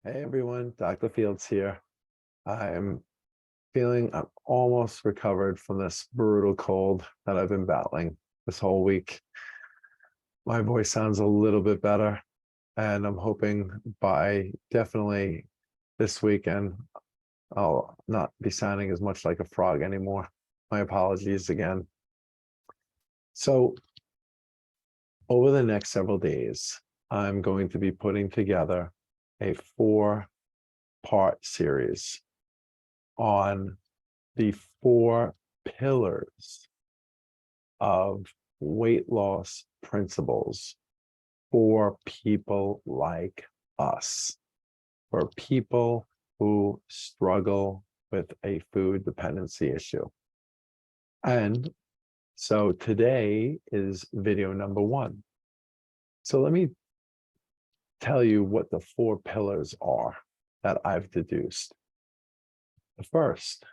Hey everyone, Dr. Fields here. I'm I'm almost recovered from this brutal cold that I've been battling this whole week. My voice sounds a little bit better, and I'm hoping by definitely this weekend I'll not be sounding as much like a frog anymore. My apologies again. So, over the next several days, I'm going to be putting together a 4-part series on the 4 pillars of weight loss principles for people like us, for people who struggle with a food dependency issue. And so today is video number 1. So let me tell you what the 4 pillars are that I've deduced. The first,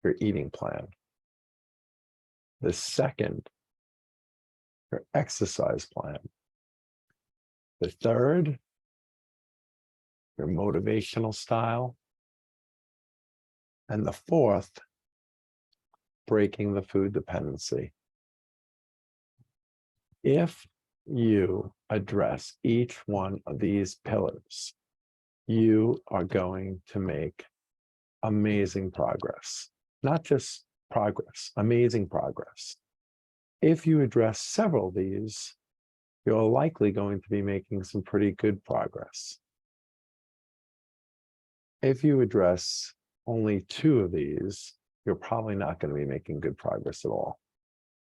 your eating plan. The second, your exercise plan. The third, your motivational style. And the fourth, breaking the food dependency. If you address each one of these pillars, you are going to make amazing progress. Not just progress, amazing progress. If you address several of these, you're likely going to be making some pretty good progress. If you address only 2 of these, you're probably not going to be making good progress at all.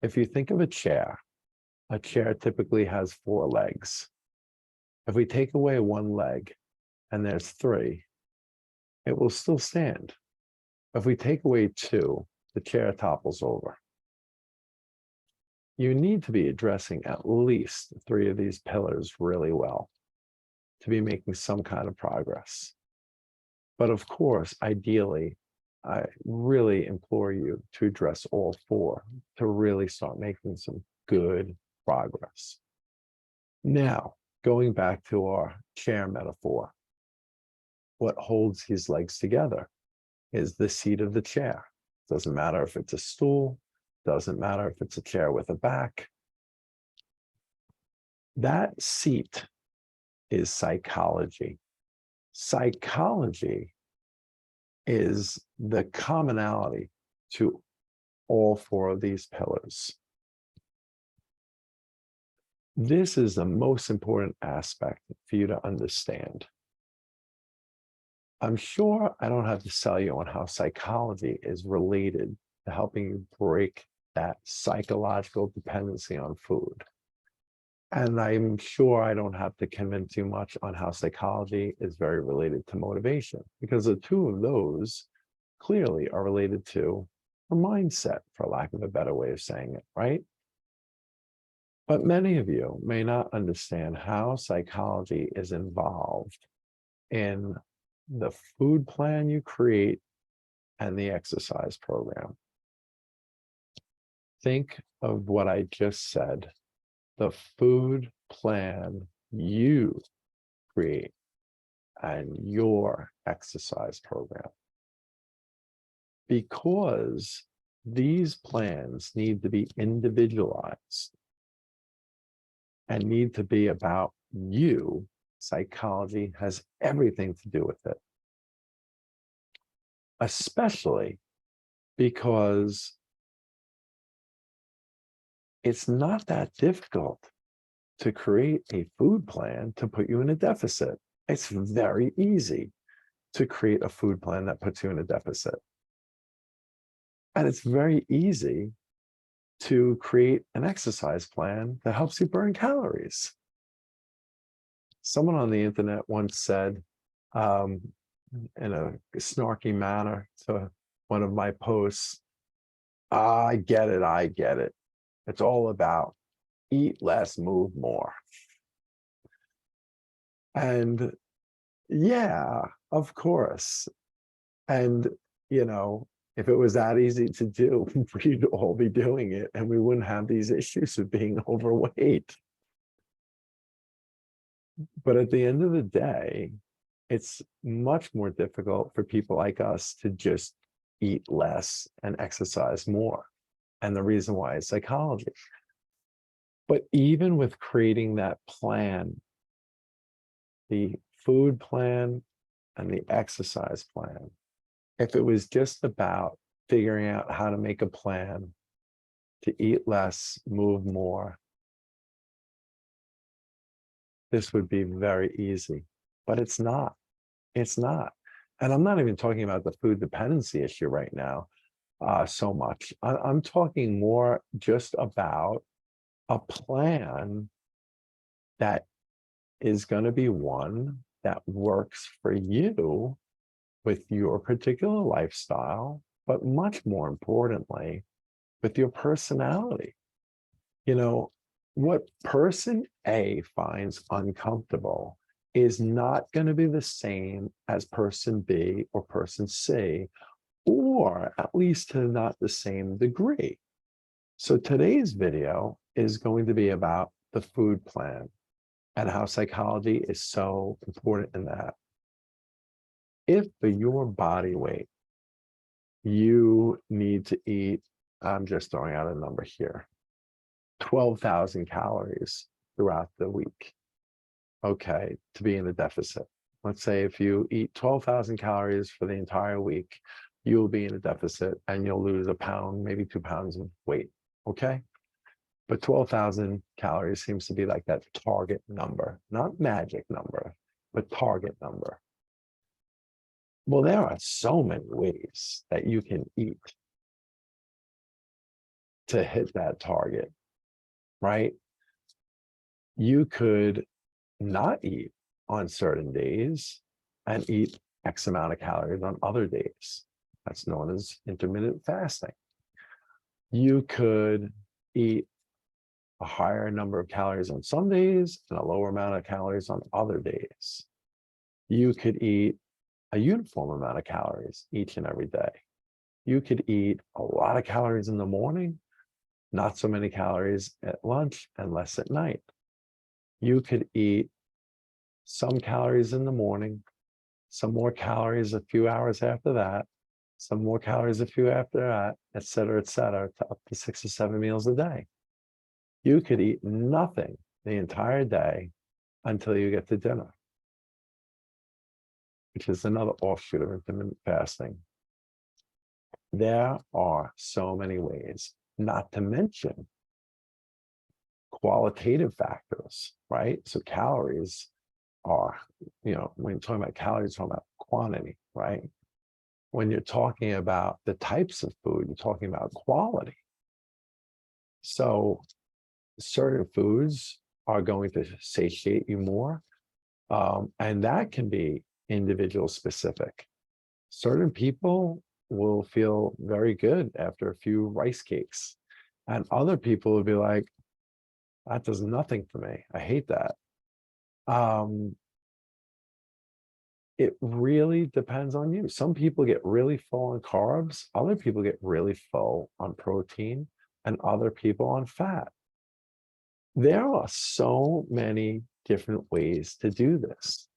If you think of a chair typically has 4 legs. If we take away 1 leg and there's 3, it will still stand. If we take away 2, the chair topples over. You need to be addressing at least 3 of these pillars really well to be making some kind of progress. But of course, ideally, I really implore you to address all 4 to really start making some good progress. Now, going back to our chair metaphor, what holds these legs together is the seat of the chair. Doesn't matter if it's a stool, doesn't matter if it's a chair with a back. That seat is psychology. Psychology is the commonality to all 4 of these pillars. This is the most important aspect for you to understand. I'm sure I don't have to sell you on how psychology is related to helping you break that psychological dependency on food. And I'm sure I don't have to convince you much on how psychology is very related to motivation, because the 2 of those clearly are related to a mindset, for lack of a better way of saying it, right? But many of you may not understand how psychology is involved in the food plan you create and the exercise program. Think of what I just said, the food plan you create and your exercise program. Because these plans need to be individualized and need to be about you, psychology has everything to do with it. Especially because it's not that difficult to create a food plan to put you in a deficit. It's very easy to create a food plan that puts you in a deficit. And it's very easy to create an exercise plan that helps you burn calories. Someone on the internet once said, in a snarky manner to one of my posts, I get it, I get it. It's all about eat less, move more. And yeah, of course. And, if it was that easy to do, we'd all be doing it and we wouldn't have these issues of being overweight. But at the end of the day, it's much more difficult for people like us to just eat less and exercise more. And the reason why is psychology. But even with creating that plan, the food plan and the exercise plan, if it was just about figuring out how to make a plan to eat less, move more, this would be very easy. But it's not. It's not. And I'm not even talking about the food dependency issue right now so much. I'm talking more just about a plan that is going to be one that works for you with your particular lifestyle, but much more importantly, with your personality. You know, what person A finds uncomfortable is not going to be the same as person B or person C, or at least to not the same degree. So today's video is going to be about the food plan and how psychology is so important in that. If for your body weight, you need to eat, I'm just throwing out a number here, 12,000 calories throughout the week, okay, to be in a deficit. Let's say if you eat 12,000 calories for the entire week, you'll be in a deficit and you'll lose a pound, maybe 2 pounds of weight, okay? But 12,000 calories seems to be like that target number, not magic number, but target number. Well, there are so many ways that you can eat to hit that target, right? You could not eat on certain days and eat X amount of calories on other days. That's known as intermittent fasting. You could eat a higher number of calories on some days and a lower amount of calories on other days. You could eat a uniform amount of calories each and every day. You could eat a lot of calories in the morning, not so many calories at lunch, and less at night. You could eat some calories in the morning, some more calories a few hours after that, some more calories a few after that, et cetera, to up to 6 or 7 meals a day. You could eat nothing the entire day until you get to dinner, which is another offshoot of intermittent fasting. There are so many ways, not to mention qualitative factors, right? So calories are, when you're talking about calories, you're talking about quantity, right? When you're talking about the types of food, you're talking about quality. So certain foods are going to satiate you more, and that can be individual specific. Certain people will feel very good after a few rice cakes, and other people will be like, that does nothing for me. I hate that. It really depends on you. Some people get really full on carbs, other people get really full on protein, and other people on fat. There are so many different ways to do this.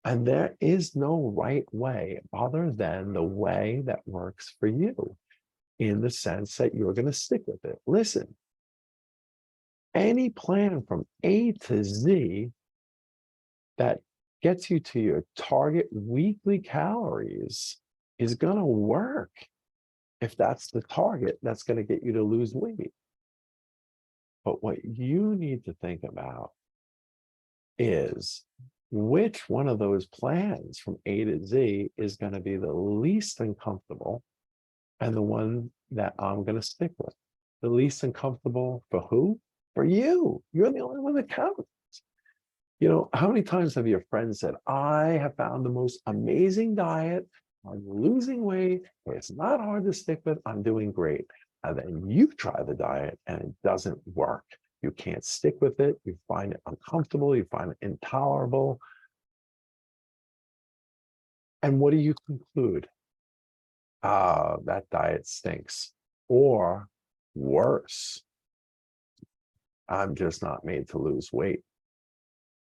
And there is no right way other than the way that works for you, in the sense that you're going to stick with it. Listen, any plan from A to Z that gets you to your target weekly calories is going to work if that's the target that's going to get you to lose weight. But what you need to think about is which one of those plans from A to Z is going to be the least uncomfortable and the one that I'm going to stick with. The least uncomfortable for who? For you. You're the only one that counts. How many times have your friends said, I have found the most amazing diet. I'm losing weight. It's not hard to stick with. I'm doing great. And then you try the diet and it doesn't work. You can't stick with it. You find it uncomfortable. You find it intolerable. And what do you conclude? That diet stinks. Or worse, I'm just not made to lose weight.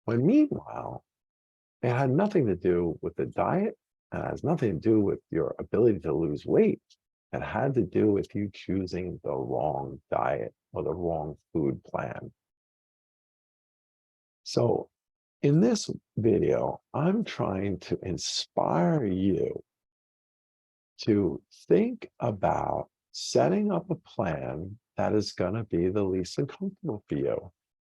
When meanwhile, it had nothing to do with the diet. And it has nothing to do with your ability to lose weight. It had to do with you choosing the wrong diet or the wrong food plan. So in this video, I'm trying to inspire you to think about setting up a plan that is going to be the least uncomfortable for you.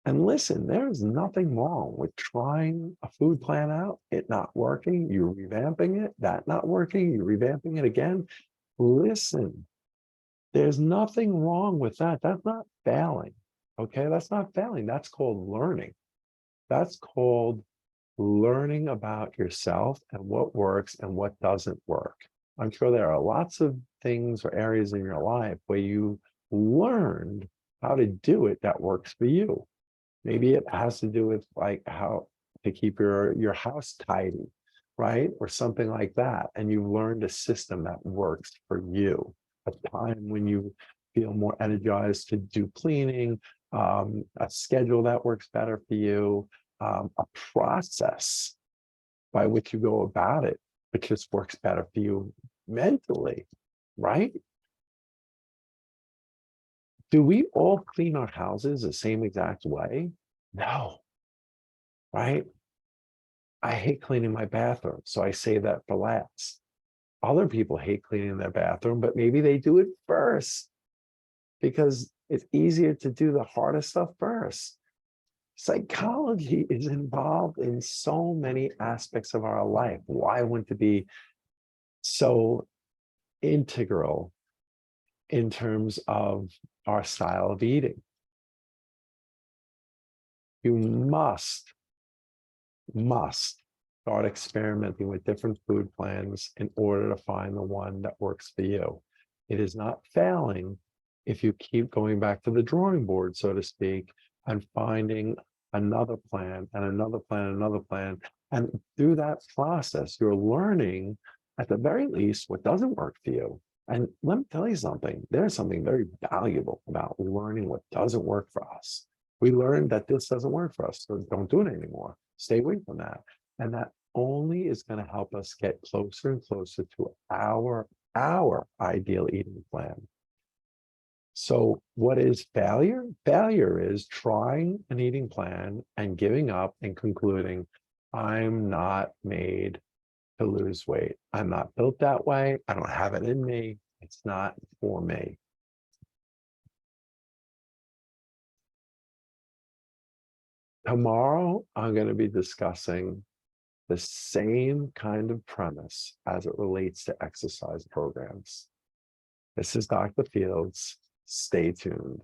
And listen, there's nothing wrong with trying a food plan out, it not working, you're revamping it, that not working, you're revamping it again. Listen, there's nothing wrong with that. That's not failing. Okay, that's not failing. That's called learning. That's called learning about yourself and what works and what doesn't work. I'm sure there are lots of things or areas in your life where you learned how to do it that works for you. Maybe it has to do with like how to keep your house tidy, right? Or something like that. And you learned a system that works for you. A time when you feel more energized to do cleaning, a schedule that works better for you, a process by which you go about it, which just works better for you mentally, right? Do we all clean our houses the same exact way? No, right? I hate cleaning my bathroom, so I save that for last. Other people hate cleaning their bathroom, but maybe they do it first because it's easier to do the hardest stuff first. Psychology is involved in so many aspects of our life. Why wouldn't it be so integral in terms of our style of eating? You must start experimenting with different food plans in order to find the one that works for you. It is not failing if you keep going back to the drawing board, so to speak, and finding another plan and another plan, and another plan. And through that process, you're learning at the very least what doesn't work for you. And let me tell you something, there's something very valuable about learning what doesn't work for us. We learned that this doesn't work for us, so don't do it anymore. Stay away from that. And that only is going to help us get closer and closer to our ideal eating plan. So what is failure? Failure is trying an eating plan and giving up and concluding, I'm not made to lose weight. I'm not built that way. I don't have it in me. It's not for me. Tomorrow, I'm going to be discussing the same kind of premise as it relates to exercise programs. This is Dr. Fields. Stay tuned.